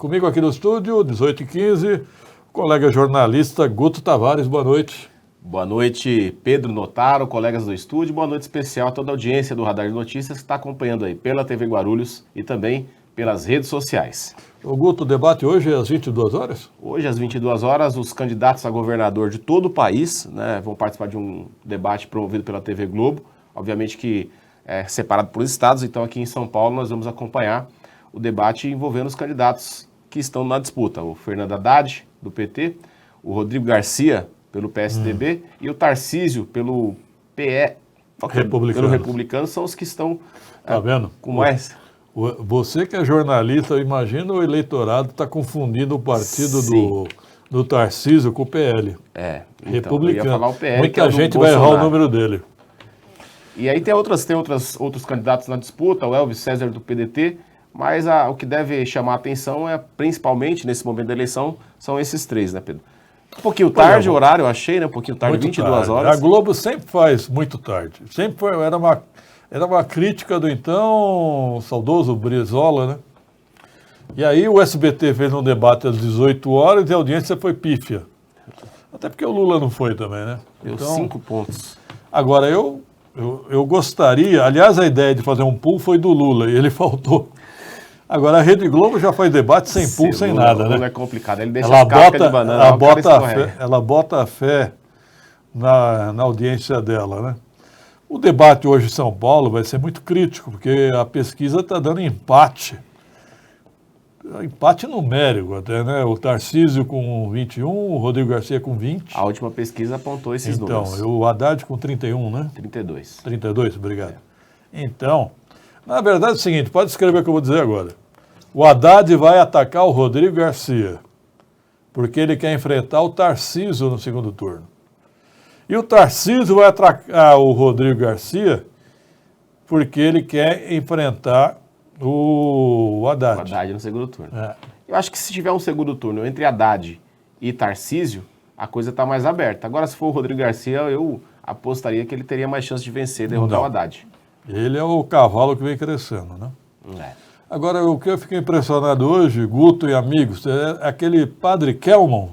Comigo aqui no estúdio, 18h15, o colega jornalista Guto Tavares, boa noite. Boa noite, Pedro Notaro, colegas do estúdio, boa noite especial a toda a audiência do Radar de Notícias que está acompanhando aí pela TV Guarulhos e também pelas redes sociais. O Guto, o debate hoje é às 22 horas? Hoje, às 22 horas, os candidatos a governador de todo o país, né, vão participar de um debate promovido pela TV Globo, obviamente que é separado por estados, então aqui em São Paulo nós vamos acompanhar o debate envolvendo os candidatos que estão na disputa, o Fernando Haddad, do PT, o Rodrigo Garcia, pelo PSDB, e o Tarcísio, pelo Republicano, são os que estão tá vendo? Com mais... Você que é jornalista, imagina o eleitorado está confundindo o partido do Tarcísio com o PL. Então, Republicano. Eu ia falar o PL, muita gente vai errar o número dele. E aí tem outros candidatos na disputa, o Elvis César do PDT, mas o que deve chamar a atenção é, principalmente nesse momento da eleição, são esses três, né, Pedro? Um pouquinho tarde o horário, eu achei, né? Um pouquinho tarde, muito 22 tarde. Horas. A Globo sempre faz muito tarde. Sempre foi, era uma crítica do então saudoso Brizola, né? E aí o SBT fez um debate às 18 horas e a audiência foi pífia. Até porque o Lula não foi também, né? Deu 5 pontos. Agora, eu gostaria... Aliás, a ideia de fazer um pool foi do Lula e ele faltou. Agora, a Rede Globo já faz debate sem pool, sem nada, né? Não é complicado, ele deixa as cascas de banana. Ela bota a fé na audiência dela, né? O debate hoje em São Paulo vai ser muito crítico, porque a pesquisa está dando empate. Empate numérico até, né? O Tarcísio com 21, o Rodrigo Garcia com 20. A última pesquisa apontou esses números. Então, o Haddad com 31, né? 32. 32, obrigado. Então, na verdade é o seguinte, pode escrever o que eu vou dizer agora. O Haddad vai atacar o Rodrigo Garcia, porque ele quer enfrentar o Tarcísio no segundo turno. E o Tarcísio vai atacar o Rodrigo Garcia porque ele quer enfrentar o Haddad. O Haddad no segundo turno. Eu acho que se tiver um segundo turno entre Haddad e Tarcísio, a coisa está mais aberta. Agora, se for o Rodrigo Garcia, eu apostaria que ele teria mais chance de vencer, derrotar o Haddad. Ele é o cavalo que vem crescendo, né? Agora, o que eu fiquei impressionado hoje, Guto e amigos, é aquele padre Kelman,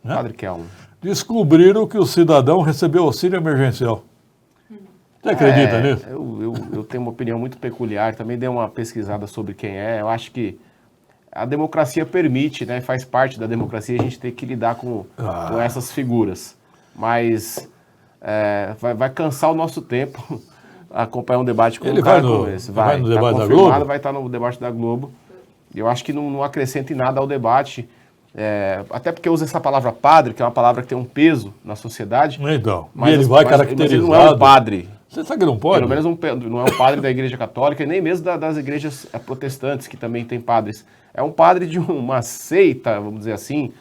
né? Padre Kelman. Descobriram que o cidadão recebeu auxílio emergencial. Você acredita nisso? Eu tenho uma opinião muito peculiar, também dei uma pesquisada sobre quem é. Eu acho que a democracia permite, né, faz parte da democracia a gente ter que lidar com essas figuras. Mas vai cansar o nosso tempo acompanhar um debate com um cara como esse. Vai no debate da Globo? Vai estar no debate da Globo. Eu acho que não acrescenta em nada ao debate. Até porque usa essa palavra padre, que é uma palavra que tem um peso na sociedade. Então, mas ele vai caracterizado. Mas ele não é um padre. Você sabe que não pode? Pelo menos não é um padre da Igreja Católica e nem mesmo das igrejas protestantes, que também tem padres. É um padre de uma seita, vamos dizer assim.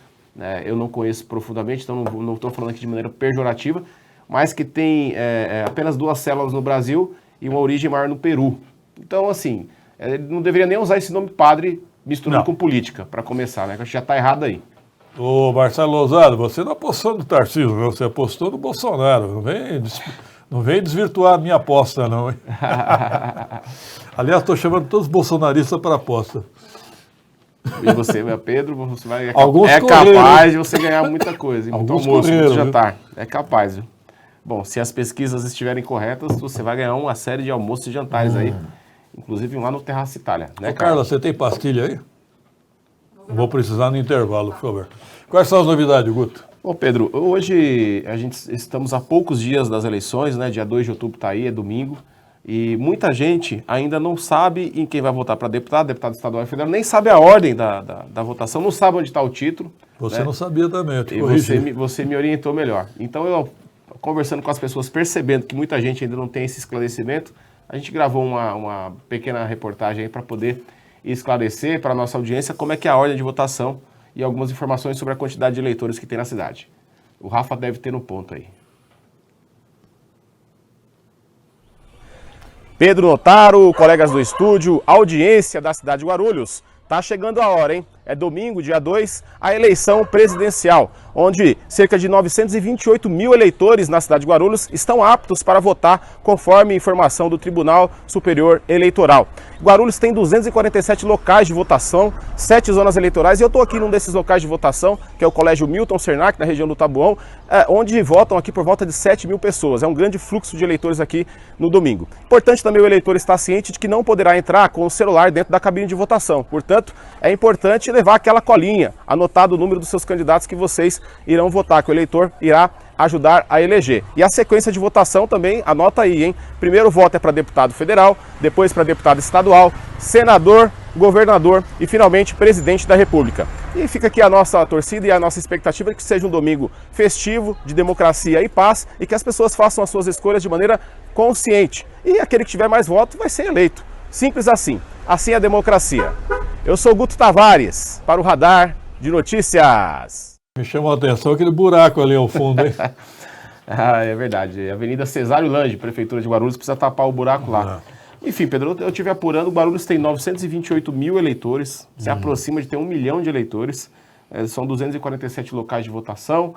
Eu não conheço profundamente, então não estou falando aqui de maneira pejorativa, mas que tem apenas 2 células no Brasil e uma origem maior no Peru. Então, assim, ele não deveria nem usar esse nome padre misturando com política, para começar, né? Que já está errado aí. Ô, Marcelo Lousado, você não apostou no Tarcísio, não, você apostou no Bolsonaro. Não vem desvirtuar a minha aposta, não, hein? Aliás, estou chamando todos os bolsonaristas para aposta. E você, meu Pedro, você vai, capaz de você ganhar muita coisa. Muito almoço, muito jantar. É capaz, viu? Bom, se as pesquisas estiverem corretas, você vai ganhar uma série de almoços e jantares aí. Inclusive lá no Terraço Itália. Né, Carla, você tem pastilha aí? Vou precisar no intervalo, por favor. Quais são as novidades, Guto? Bom, Pedro, hoje estamos a poucos dias das eleições, né? Dia 2 de outubro está aí, é domingo. E muita gente ainda não sabe em quem vai votar para deputado estadual e federal, nem sabe a ordem da votação, não sabe onde está o título. Você, né? Não sabia também, eu te e corrigi. você me orientou melhor. Então, eu conversando com as pessoas, percebendo que muita gente ainda não tem esse esclarecimento, a gente gravou uma pequena reportagem aí para poder esclarecer para a nossa audiência como é que é a ordem de votação e algumas informações sobre a quantidade de eleitores que tem na cidade. O Rafa deve ter no ponto aí. Pedro Notaro, colegas do estúdio, audiência da cidade de Guarulhos. Tá chegando a hora, hein? é domingo, dia 2, a eleição presidencial, onde cerca de 928 mil eleitores na cidade de Guarulhos estão aptos para votar, conforme informação do Tribunal Superior Eleitoral. Guarulhos tem 247 locais de votação, 7 zonas eleitorais, e eu estou aqui num desses locais de votação, que é o Colégio Milton Cernac, na região do Taboão, onde votam aqui por volta de 7 mil pessoas. É um grande fluxo de eleitores aqui no domingo. Importante também o eleitor estar ciente de que não poderá entrar com o celular dentro da cabine de votação. Portanto, é importante levar aquela colinha, anotado o número dos seus candidatos que vocês irão votar, que o eleitor irá ajudar a eleger. E a sequência de votação também, anota aí, hein? Primeiro voto é para deputado federal, depois para deputado estadual, senador, governador e finalmente presidente da República. E fica aqui a nossa torcida e a nossa expectativa de que seja um domingo festivo, de democracia e paz, e que as pessoas façam as suas escolhas de maneira consciente. E aquele que tiver mais votos vai ser eleito. Simples assim. Assim é a democracia. Eu sou Guto Tavares, para o Radar de Notícias. Me chamou a atenção aquele buraco ali ao fundo, hein? É verdade. Avenida Cesário Lange, Prefeitura de Guarulhos, precisa tapar o buraco lá. Enfim, Pedro, eu estive apurando, o Guarulhos tem 928 mil eleitores, se aproxima de ter 1 milhão de eleitores, são 247 locais de votação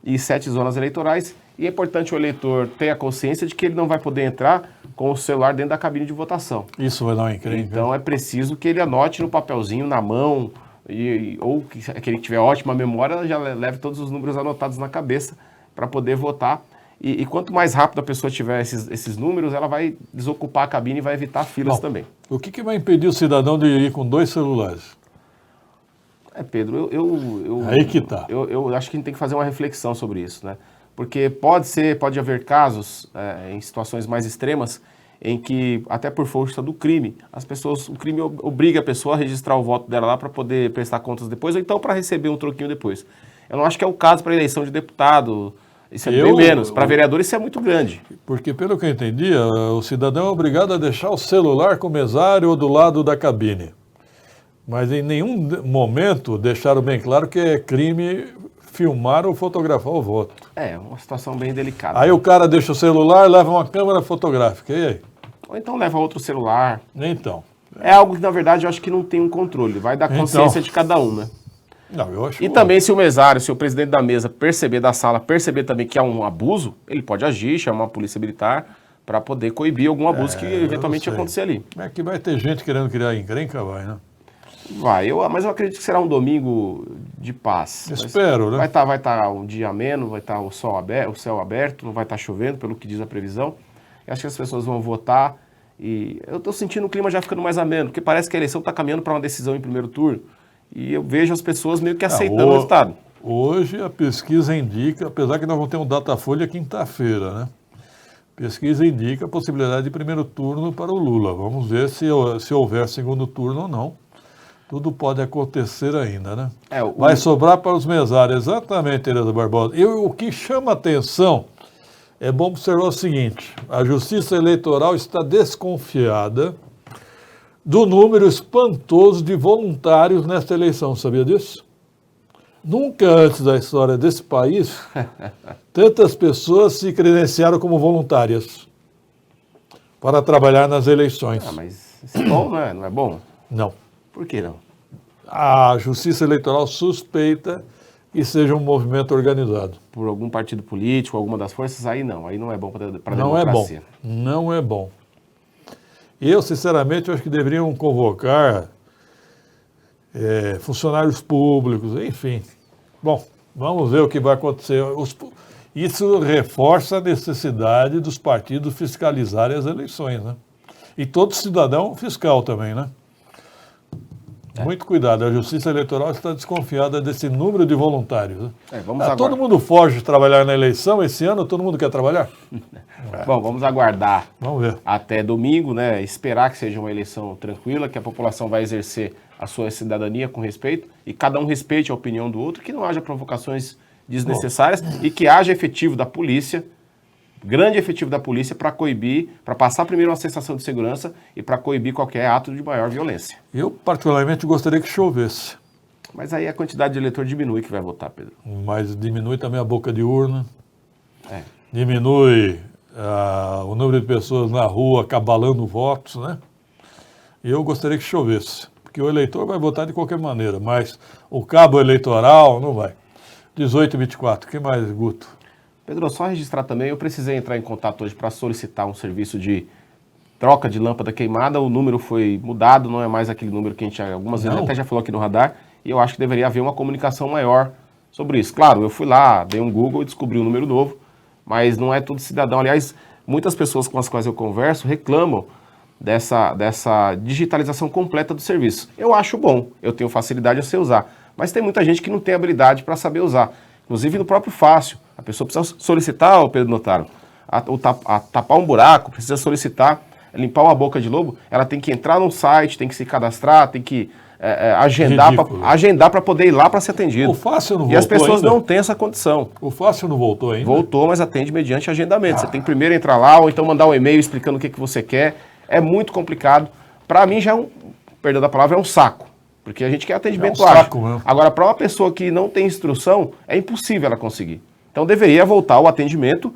e 7 zonas eleitorais, e é importante o eleitor ter a consciência de que ele não vai poder entrar com o celular dentro da cabine de votação. Isso vai dar um encrenca. Então é preciso que ele anote no papelzinho, na mão, ou que aquele que tiver ótima memória já leve todos os números anotados na cabeça para poder votar. E quanto mais rápido a pessoa tiver esses números, ela vai desocupar a cabine e vai evitar filas também. O que vai impedir o cidadão de ir com 2 celulares? Pedro, Aí que tá. Eu acho que a gente tem que fazer uma reflexão sobre isso, né? Porque pode haver casos, em situações mais extremas, em que, até por força do crime, o crime obriga a pessoa a registrar o voto dela lá para poder prestar contas depois, ou então para receber um troquinho depois. Eu não acho que é o caso para eleição de deputado. Isso é bem menos. Para vereador isso é muito grande. Porque, pelo que eu entendi, o cidadão é obrigado a deixar o celular com o mesário ou do lado da cabine. Mas em nenhum momento deixaram bem claro que é crime filmar ou fotografar o voto. É uma situação bem delicada. Aí o cara deixa o celular, leva uma câmera fotográfica, e aí? Ou então leva outro celular. Então. É algo que, na verdade, eu acho que não tem um controle. Vai da consciência de cada um, né? Não, eu acho. E também se o mesário, se o presidente da mesa da sala perceber também que há um abuso, ele pode agir, chamar a polícia militar para poder coibir algum abuso que eventualmente acontecer ali. É que vai ter gente querendo criar encrenca, vai, né? Mas eu acredito que será um domingo de paz. Espero, né? Vai estar um dia ameno, vai estar o céu aberto, não vai estar chovendo, pelo que diz a previsão. Eu acho que as pessoas vão votar e eu estou sentindo o clima já ficando mais ameno, porque parece que a eleição está caminhando para uma decisão em primeiro turno. E eu vejo as pessoas meio que aceitando o resultado. Hoje a pesquisa indica, apesar que nós vamos ter um Datafolha quinta-feira, né? Pesquisa indica a possibilidade de primeiro turno para o Lula. Vamos ver se houver segundo turno ou não. Tudo pode acontecer ainda, né? Vai sobrar para os mesários, exatamente, Tereza Barbosa. E o que chama atenção, é bom observar o seguinte, a Justiça Eleitoral está desconfiada do número espantoso de voluntários nesta eleição, sabia disso? Nunca antes da história desse país, tantas pessoas se credenciaram como voluntárias para trabalhar nas eleições. Mas isso é bom, não é bom? Não. Por que não? A Justiça Eleitoral suspeita que seja um movimento organizado. Por algum partido político, alguma das forças, aí não é bom para a democracia. Não é bom. Eu, sinceramente, acho que deveriam convocar funcionários públicos, enfim. Bom, vamos ver o que vai acontecer. Isso reforça a necessidade dos partidos fiscalizarem as eleições, né? E todo cidadão fiscal também, né? Muito cuidado, a Justiça Eleitoral está desconfiada desse número de voluntários. Né? Todo mundo foge de trabalhar na eleição, esse ano todo mundo quer trabalhar? Bom, vamos aguardar. Vamos ver. Até domingo, né? Esperar que seja uma eleição tranquila, que a população vai exercer a sua cidadania com respeito e cada um respeite a opinião do outro, que não haja provocações desnecessárias e que haja efetivo da polícia, grande efetivo da polícia para coibir, para passar primeiro uma sensação de segurança e para coibir qualquer ato de maior violência. Eu, particularmente, gostaria que chovesse. Mas aí a quantidade de eleitor diminui que vai votar, Pedro. Mas diminui também a boca de urna, diminui o número de pessoas na rua cabalando votos, né? Eu gostaria que chovesse. porque o eleitor vai votar de qualquer maneira, mas o cabo eleitoral não vai. 18h24, o que mais, Guto? Pedro, só registrar também, eu precisei entrar em contato hoje para solicitar um serviço de troca de lâmpada queimada, o número foi mudado, não é mais aquele número que a gente algumas vezes até já falou aqui no radar, e eu acho que deveria haver uma comunicação maior sobre isso. Claro, eu fui lá, dei um Google e descobri um número novo, mas não é todo cidadão. Aliás, muitas pessoas com as quais eu converso reclamam dessa digitalização completa do serviço. Eu acho bom, eu tenho facilidade a sei usar, mas tem muita gente que não tem habilidade para saber usar. Inclusive no próprio Fácil, a pessoa precisa solicitar, Pedro Notaro, a tapar um buraco, precisa solicitar, limpar uma boca de lobo, ela tem que entrar num site, tem que se cadastrar, tem que agendar para poder ir lá para ser atendido. O Fácil não voltou. E as pessoas ainda? não têm essa condição. O Fácil não voltou ainda? Voltou, mas atende mediante agendamento. Você tem que primeiro entrar lá, ou então mandar um e-mail explicando o que você quer. É muito complicado. Para mim já é perdão da palavra, é um saco. Porque a gente quer atendimento ágil. Saco mesmo. Agora, para uma pessoa que não tem instrução, é impossível ela conseguir. Então deveria voltar o atendimento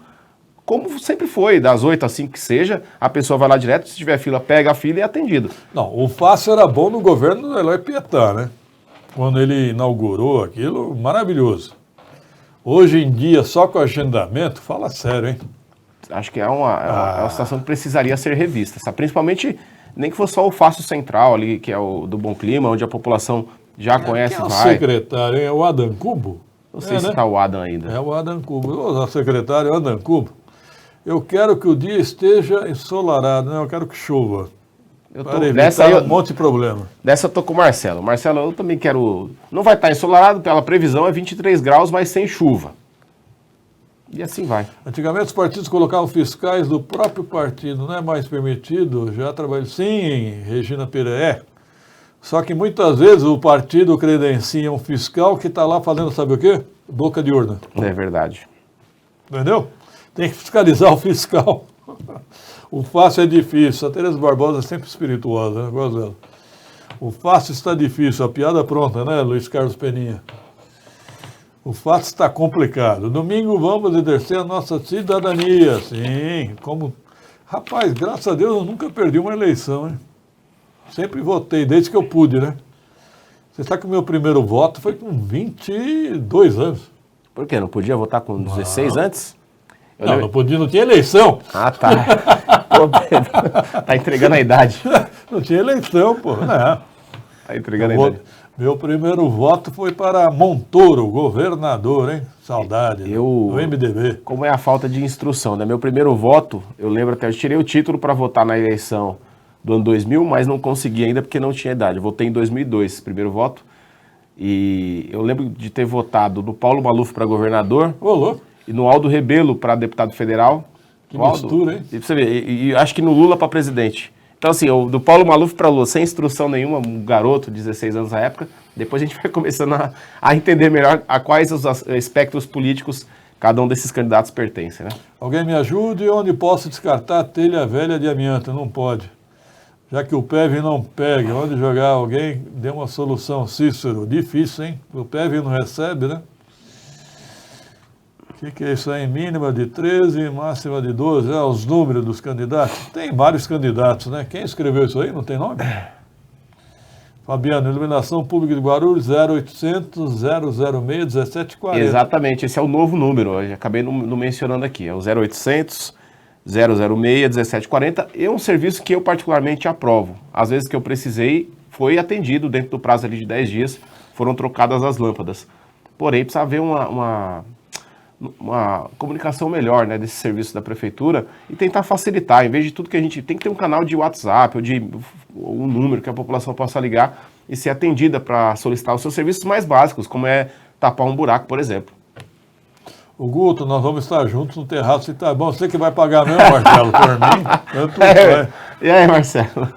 como sempre foi, das 8 às 5 que seja, a pessoa vai lá direto, se tiver fila, pega a fila e é atendido. Não, o Fácil era bom no governo do Eloy Pietá, né? Quando ele inaugurou aquilo, maravilhoso. Hoje em dia, só com agendamento, fala sério, hein? Acho que é uma situação que precisaria ser revista, sabe? Principalmente, nem que fosse só o Fácil Central ali, que é o do Bom Clima, onde a população já conhece e Quem é o vai. secretário, hein? É o Adam Cubo? Não sei se está o Adam ainda. É o Adam Cubo. O secretário é o Adam Cubo. Eu quero que o dia esteja ensolarado, né? Eu quero que chova. Para evitar um monte de problema. Dessa eu tô com o Marcelo. Marcelo, eu também quero... Não vai estar ensolarado, pela previsão é 23 graus, mas sem chuva. E assim vai. Antigamente os partidos colocavam fiscais do próprio partido, não é mais permitido. Já trabalhei sim, Regina Pereé. Só que muitas vezes o partido credencia um fiscal que está lá fazendo, sabe o quê? Boca de urna. É verdade. Entendeu? Tem que fiscalizar o fiscal. O Fácil é difícil. A Tereza Barbosa é sempre espirituosa, né? Eu gosto dela. O Fácil está difícil. A piada pronta, né, Luiz Carlos Peninha? O Fácil está complicado. Domingo vamos exercer a nossa cidadania. Sim, como... Rapaz, graças a Deus eu nunca perdi uma eleição, hein? Sempre votei, desde que eu pude, né? Você sabe que o meu primeiro voto foi com 22 anos. Por quê? Não podia votar com 16 antes? Não podia, não tinha eleição. Ah, tá. Pô, Pedro, tá entregando a idade. Não tinha eleição, pô. Não. Tá entregando a idade. Meu primeiro voto foi para Montoro, governador, hein? Saudade. Do MDB. Como é a falta de instrução, né? Meu primeiro voto, eu lembro até, eu tirei o título para votar na eleição do ano 2000, mas não consegui ainda porque não tinha idade. Eu votei em 2002, primeiro voto. E eu lembro de ter votado no Paulo Maluf para governador. Ô, louco. E no Aldo Rebelo para deputado federal. Que mistura, hein? E, você vê, e acho que no Lula para presidente. Então, assim, do Paulo Maluf para Lula, sem instrução nenhuma, um garoto, 16 anos na época, depois a gente vai começando a entender melhor a quais os espectros políticos cada um desses candidatos pertence, né? Alguém me ajude onde posso descartar a telha velha de amianto? Não pode. Já que o PEV não pega, onde jogar alguém, dê uma solução, Cícero. Difícil, hein? O PEV não recebe, né? O que é isso aí? Mínima de 13, máxima de 12, os números dos candidatos. Tem vários candidatos, né? Quem escreveu isso aí? Não tem nome? Fabiano, Iluminação Pública de Guarulhos, 0800 006 1740. Exatamente, esse é o novo número, eu acabei não mencionando aqui, é o 0800 006 1740, é um serviço que eu particularmente aprovo. Às vezes que eu precisei, foi atendido dentro do prazo ali de 10 dias, foram trocadas as lâmpadas. Porém, precisa haver uma comunicação melhor, né, desse serviço da prefeitura e tentar facilitar, em vez de tudo que a gente tem que ter um canal de WhatsApp ou de um número que a população possa ligar e ser atendida para solicitar os seus serviços mais básicos, como é tapar um buraco, por exemplo. O Guto, nós vamos estar juntos no terraço e tá bom, você que vai pagar mesmo, Marcelo, por mim, tanto vai. E aí, Marcelo?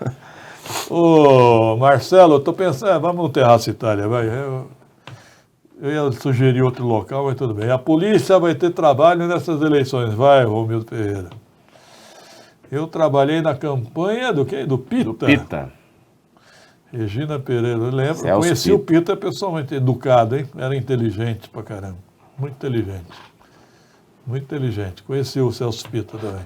Ô, Marcelo, eu tô pensando, vamos no Terraço Itália, vai. Eu ia sugerir outro local, mas tudo bem. A polícia vai ter trabalho nessas eleições. Vai, Romildo Ferreira. Eu trabalhei na campanha do quê? Do Pita. Do Pita. Regina Pereira, eu lembro. Celso Conheci Pita. o Pita pessoalmente, educado, hein? Era inteligente pra caramba. Muito inteligente. Muito inteligente. Conheci o Celso Pita também.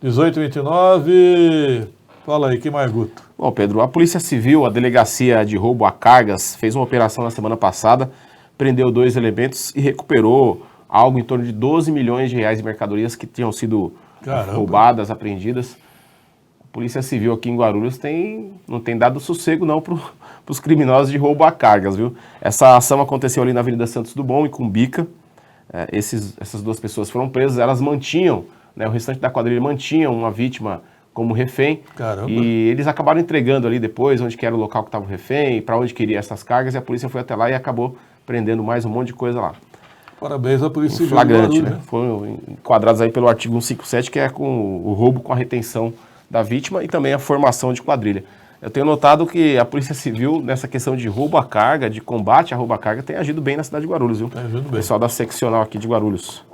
18h29. Fala aí, que mais, Guto? Bom, Pedro, a Polícia Civil, a Delegacia de Roubo a Cargas, fez uma operação na semana passada, prendeu 2 elementos e recuperou algo em torno de 12 milhões de reais de mercadorias que tinham sido roubadas, apreendidas. A Polícia Civil aqui em Guarulhos não tem dado sossego não para os criminosos de roubo a cargas, viu? Essa ação aconteceu ali na Avenida Santos Dumont, em Cumbica. Essas 2 pessoas foram presas, elas mantinham, né, o restante da quadrilha mantinham uma vítima como refém. Caramba. E eles acabaram entregando ali depois onde que era o local que estava o refém, para onde queria essas cargas, e a polícia foi até lá e acabou prendendo mais um monte de coisa lá. Parabéns à Polícia Civil. Flagrante, né? Foram enquadrados aí pelo artigo 157, que é com o roubo com a retenção da vítima e também a formação de quadrilha. Eu tenho notado que a Polícia Civil, nessa questão de roubo à carga, de combate à roubo à carga, tem agido bem na cidade de Guarulhos, viu? Tá agindo bem. O pessoal da seccional aqui de Guarulhos.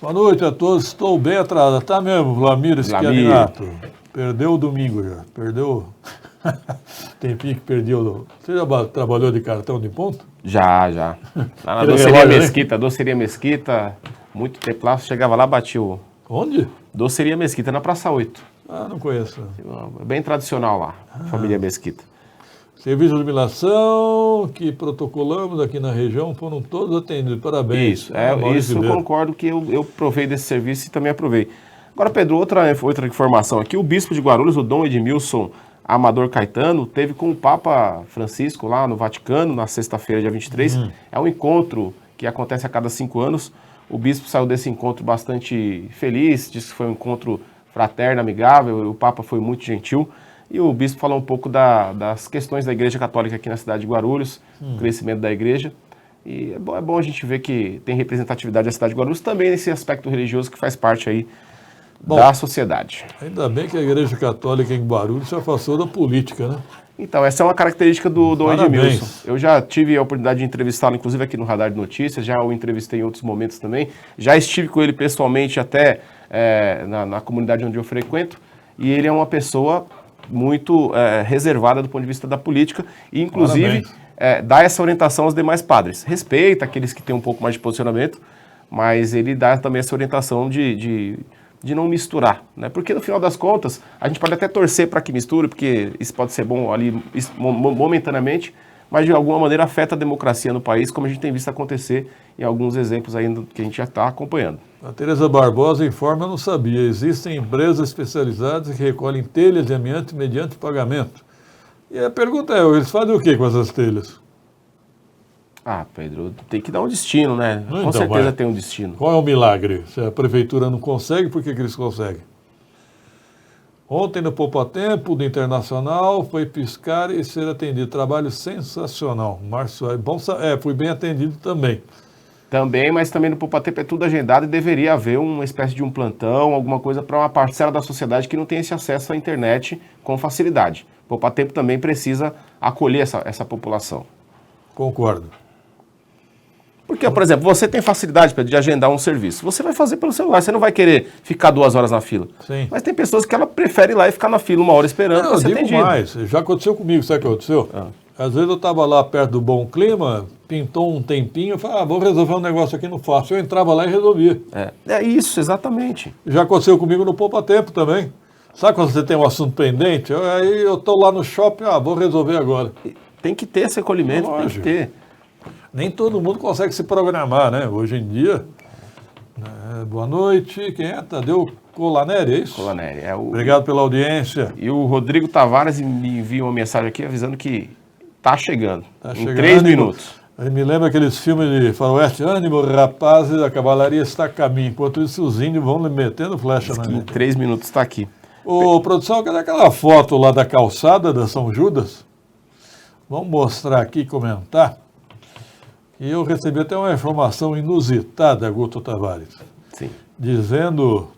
Boa noite a todos, estou bem atrasado. Tá mesmo, Vlamir Schiavinato. Perdeu o domingo já. Perdeu. Tempinho que perdeu. Você já trabalhou de cartão de ponto? Já. Lá na Doceria Mesquita, Doceria Mesquita, muito tempo lá, chegava lá, batia o... Onde? Doceria Mesquita, na Praça 8. Ah, não conheço. Bem tradicional lá, família Mesquita. Serviço de iluminação que protocolamos aqui na região foram todos atendidos. Parabéns. Isso, isso eu concordo que eu provei desse serviço e também aprovei. Agora, Pedro, outra informação aqui. O bispo de Guarulhos, o Dom Edmilson Amador Caetano, teve com o Papa Francisco lá no Vaticano, na sexta-feira, dia 23. É um encontro que acontece a cada 5 anos. O bispo saiu desse encontro bastante feliz, disse que foi um encontro fraterno, amigável, o Papa foi muito gentil. E o bispo falou um pouco das questões da Igreja Católica aqui na cidade de Guarulhos, o crescimento da igreja. E é bom a gente ver que tem representatividade da cidade de Guarulhos também nesse aspecto religioso que faz parte aí da sociedade. Ainda bem que a Igreja Católica em Guarulhos se afastou da política, né? Então, essa é uma característica do Dom Edmilson. Eu já tive a oportunidade de entrevistá-lo, inclusive aqui no Radar de Notícias, já o entrevistei em outros momentos também. Já estive com ele pessoalmente até na comunidade onde eu frequento. E ele é uma pessoa muito reservada do ponto de vista da política e, inclusive, dá essa orientação aos demais padres. Respeita aqueles que têm um pouco mais de posicionamento, mas ele dá também essa orientação de não misturar, né? Porque no final das contas, a gente pode até torcer para que misture, porque isso pode ser bom ali momentaneamente, mas de alguma maneira afeta a democracia no país, como a gente tem visto acontecer em alguns exemplos ainda que a gente já está acompanhando. A Tereza Barbosa informa, eu não sabia, existem empresas especializadas que recolhem telhas de amianto mediante pagamento. E a pergunta é, eles fazem o que com essas telhas? Ah, Pedro, tem que dar um destino, né? Então, com certeza tem um destino. Qual é o milagre? Se a prefeitura não consegue, por que eles conseguem? Ontem no Poupa Tempo, do Internacional, foi piscar e ser atendido. Trabalho sensacional. Márcio, fui bem atendido também. Também, mas também no Poupa Tempo é tudo agendado e deveria haver uma espécie de um plantão, alguma coisa para uma parcela da sociedade que não tem esse acesso à internet com facilidade. O Poupa Tempo também precisa acolher essa população. Concordo. Porque, por exemplo, você tem facilidade de agendar um serviço. Você vai fazer pelo celular, você não vai querer ficar 2 horas na fila. Sim. Mas tem pessoas que ela prefere ir lá e ficar na fila 1 hora esperando para ser atendido. Mais, já aconteceu comigo, sabe o que aconteceu? Às vezes eu estava lá perto do Bom Clima, pintou um tempinho, eu falei, vou resolver um negócio aqui, não faço. Eu entrava lá e resolvia. É isso, exatamente. Já aconteceu comigo no Poupa Tempo também. Sabe quando você tem um assunto pendente? Aí eu estou lá no shopping, vou resolver agora. Tem que ter esse acolhimento, tem que ter. Nem todo mundo consegue se programar, né? Hoje em dia. Boa noite. Quem é? Tadeu Colaneri, é isso? Colaneri. Obrigado pela audiência. E o Rodrigo Tavares me envia uma mensagem aqui avisando que está chegando. Em 3 ânimo, minutos. Me lembra aqueles filmes de faroeste, ânimo, rapazes, a cavalaria está a caminho. Enquanto isso, os índios vão metendo flecha na gente. Em 3 minutos está aqui. Ô, produção, cadê aquela foto lá da calçada da São Judas? Vamos mostrar aqui e comentar. E eu recebi até uma informação inusitada, Guto Tavares. Sim. Dizendo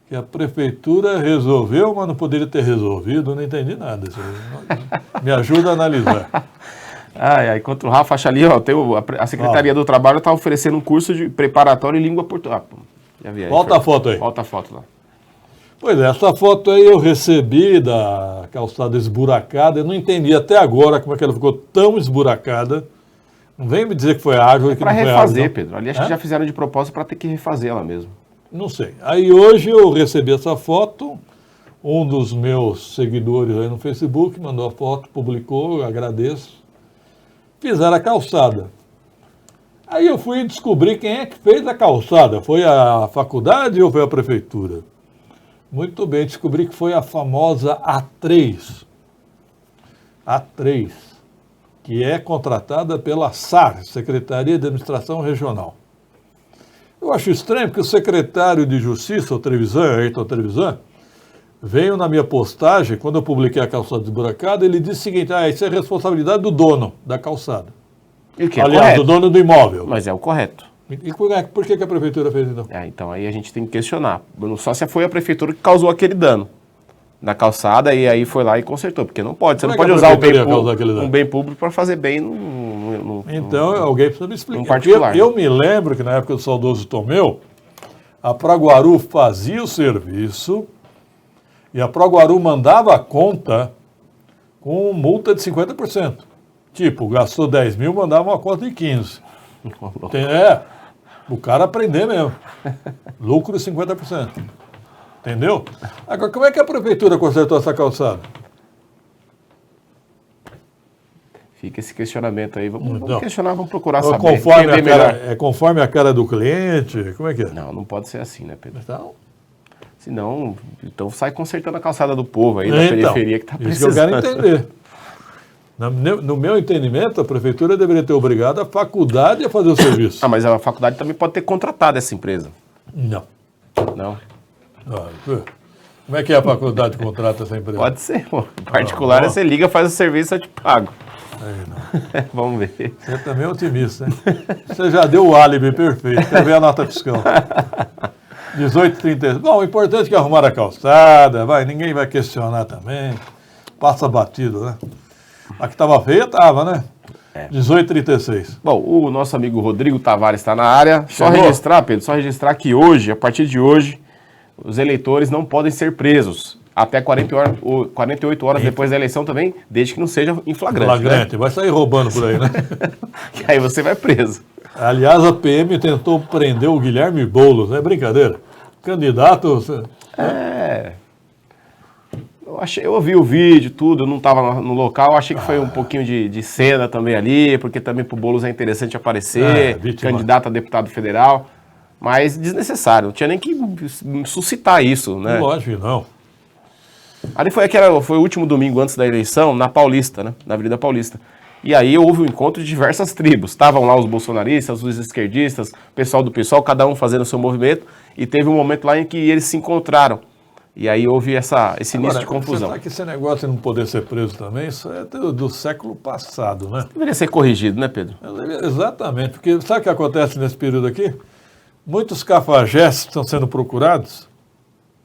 que a prefeitura resolveu, mas não poderia ter resolvido, não entendi nada. Me ajuda a analisar. Enquanto o Rafa acha ali, a Secretaria do Trabalho está oferecendo um curso de preparatório em língua portuguesa. Volta a foto aí. Volta a foto lá. Pois é, essa foto aí eu recebi da calçada esburacada, eu não entendi até agora como é que ela ficou tão esburacada. Não vem me dizer que foi árvore, que não foi árvore. Para refazer, Pedro. Ali acho que já fizeram de propósito para ter que refazer ela mesmo. Não sei. Aí hoje eu recebi essa foto, Um dos meus seguidores aí no Facebook mandou a foto, publicou, eu agradeço. Fizeram a calçada. Aí eu fui descobrir quem é que fez a calçada. Foi a faculdade ou foi a prefeitura? Muito bem, descobri que foi a famosa A3. A3, que é contratada pela SAR, Secretaria de Administração Regional. Eu acho estranho porque o secretário de Justiça, o Trevisan, Ayrton Trevisan, veio na minha postagem, quando eu publiquei a calçada desburacada, ele disse o seguinte: isso é responsabilidade do dono da calçada. E que é Aliás, correto. do dono do imóvel. Mas é o correto. E por que a prefeitura fez então? Então aí a gente tem que questionar. Só se foi a prefeitura que causou aquele dano na calçada e aí foi lá e consertou. Porque não pode. Você não pode usar um bem público para fazer bem Então alguém precisa me explicar. Um particular. Eu me lembro que na época do saudoso Tomeu, a Proguaru fazia o serviço e a Proguaru mandava a conta com multa de 50%. Tipo, gastou 10 mil, mandava uma conta de 15. O cara aprender mesmo. Lucro de 50%. Entendeu? Agora, como é que a prefeitura consertou essa calçada? Fica esse questionamento aí. Vamos questionar, vamos procurar saber. Conforme a cara do cliente? Como é que é? Não pode ser assim, né, Pedro? Então, Então sai consertando a calçada do povo aí, da periferia que está precisando. Isso que eu quero entender. No meu entendimento, a prefeitura deveria ter obrigado a faculdade a fazer o serviço. Mas a faculdade também pode ter contratado essa empresa. Não. Não? Como é que a faculdade contrata essa empresa? Pode ser, pô. Em particular, você liga, faz o serviço, eu te pago. Vamos ver. Você também é otimista, hein? Você já deu o álibi perfeito. Quero ver a nota fiscal. 18,36. Bom, o importante é que arrumaram a calçada, ninguém vai questionar também. Passa batido, né? A que estava feia, estava, né? 18,36. Bom, o nosso amigo Rodrigo Tavares está na área. Só Chegou. registrar, Pedro, que hoje, a partir de hoje, os eleitores não podem ser presos até 48 horas depois da eleição também, desde que não seja em flagrante. Né? Vai sair roubando por aí, né? Que aí você vai preso. Aliás, a PM tentou prender o Guilherme Boulos, não é brincadeira? Candidato... Eu ouvi o vídeo, tudo, eu não estava no local, achei que foi um pouquinho de cena também ali, porque também para o Boulos é interessante aparecer, candidato a deputado federal, mas desnecessário, não tinha nem que suscitar isso, né? Lógico que não. Ali foi o último domingo antes da eleição, na Paulista, né? Na Avenida Paulista. E aí houve um encontro de diversas tribos. Estavam lá os bolsonaristas, os esquerdistas, o pessoal do PSOL, cada um fazendo o seu movimento, e teve um momento lá em que eles se encontraram. E aí houve esse início de confusão. Você que esse negócio de não poder ser preso também, isso é do século passado, né? Deveria ser corrigido, né, Pedro? Exatamente, porque sabe o que acontece nesse período aqui? Muitos cafajestes que estão sendo procurados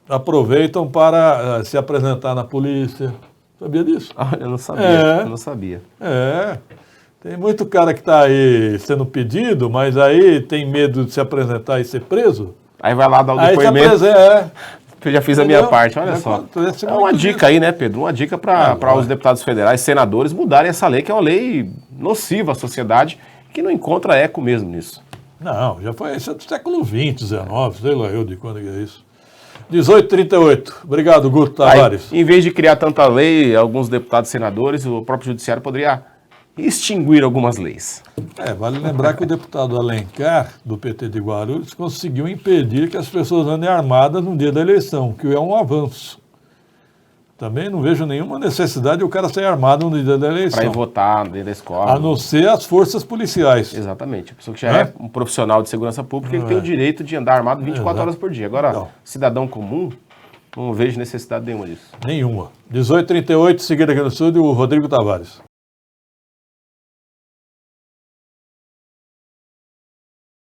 aproveitam para se apresentar na polícia. Sabia disso? Eu não sabia, eu não sabia. Tem muito cara que está aí sendo pedido, mas aí tem medo de se apresentar e ser preso. Aí vai lá dar o depoimento. Eu já fiz a minha parte, olha só. É uma dica aí, né, Pedro? Uma dica para os deputados federais, senadores, mudarem essa lei, que é uma lei nociva à sociedade, que não encontra eco mesmo nisso. Não, já foi, isso é do século XX, XIX, sei lá eu de quando que é isso. 18,38. Obrigado, Guto Tavares. Aí, em vez de criar tanta lei, alguns deputados senadores, o próprio judiciário poderia extinguir algumas leis. Vale lembrar que o deputado Alencar, do PT de Guarulhos, conseguiu impedir que as pessoas andem armadas no dia da eleição, que é um avanço. Também não vejo nenhuma necessidade de o cara sair armado no dia da eleição. Para ir votar dentro da escola. A não ser as forças policiais. Exatamente. A pessoa que já é um profissional de segurança pública, ele tem o direito de andar armado 24 horas por dia. Agora, cidadão comum, não vejo necessidade nenhuma disso. Nenhuma. 18,38, seguido aqui no estúdio, o Rodrigo Tavares.